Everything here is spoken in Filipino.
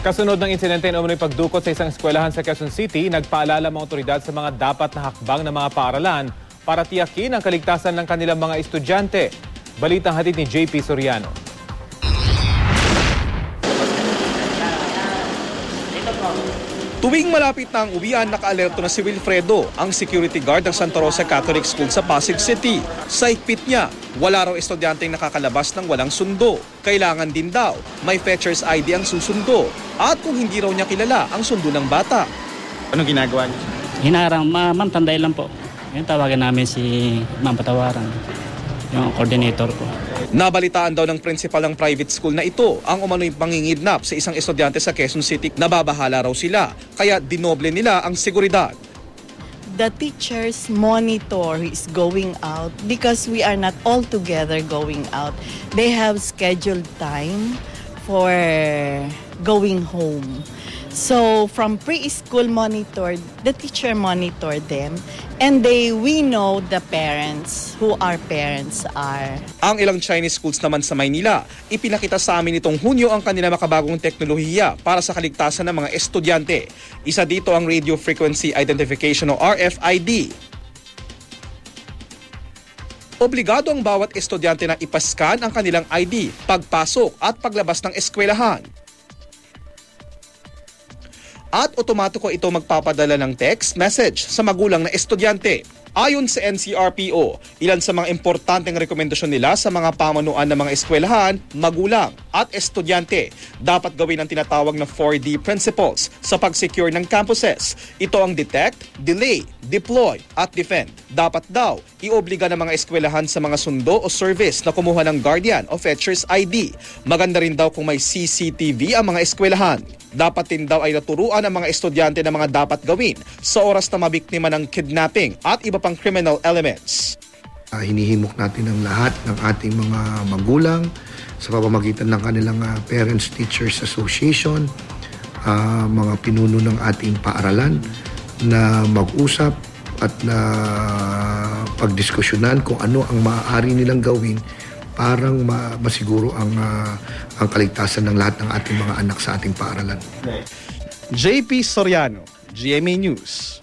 Kasunod ng insidente na umano'y pagdukot sa isang eskwelahan sa Quezon City, nagpaalala mga otoridad sa mga dapat na hakbang ng mga paaralan para tiyakin ang kaligtasan ng kanilang mga estudyante. Balitang hatid ni JP Soriano. Tuwing malapit na ang uwian, naka-alerto na si Wilfredo, ang security guard ng Santa Rosa Catholic School sa Pasig City. Sa higpit niya, wala raw estudyanteng nakakalabas ng walang sundo. Kailangan din daw, may fetcher's ID ang susundo. At kung hindi raw niya kilala ang sundo ng bata. Anong ginagawa niyo? Hinarang, ma'am, tanday lang po. Yung tawagan namin si Ma'am Patawaran, yung coordinator ko. Nabalitaan daw ng principal ng private school na ito ang umano'y pangingidnap sa isang estudyante sa Quezon City. Nababahala raw sila, kaya dinoble nila ang seguridad. The teachers monitor who is going out because we are not all together going out. They have scheduled time for going home. So from preschool monitored, the teacher monitored them, and we know the parents, who our parents are. Ang ilang Chinese schools naman sa Maynila, ipinakita sa amin nitong Hunyo ang kanilang makabagong teknolohiya para sa kaligtasan ng mga estudyante. Isa dito ang Radio Frequency Identification o RFID. Obligado ang bawat estudyante na ipascan ang kanilang ID pagpasok at paglabas ng eskwelahan. At otomatiko ito magpapadala ng text message sa magulang na estudyante. Ayon sa NCRPO, ilan sa mga importanteng rekomendasyon nila sa mga pamanuan ng mga eskwelahan, magulang at estudyante, dapat gawin ang tinatawag na 4D principles sa pag-secure ng campuses. Ito ang detect, delay, deploy at defend. Dapat daw, iobliga ng mga eskwelahan sa mga sundo o service na kumuha ng guardian o fetcher's ID. Maganda rin daw kung may CCTV ang mga eskwelahan. Dapat din daw ay naturuan ang mga estudyante na mga dapat gawin sa oras na mabiktima ng kidnapping at iba pang criminal elements. Hinihimok natin ang lahat ng ating mga magulang sa pamamagitan ng kanilang Parents Teachers Association, mga pinuno ng ating paaralan na mag-usap at na pagdiskusyonan kung ano ang maaari nilang gawin parang masiguro ang kaligtasan ng lahat ng ating mga anak sa ating paaralan. JP Soriano, GMA News.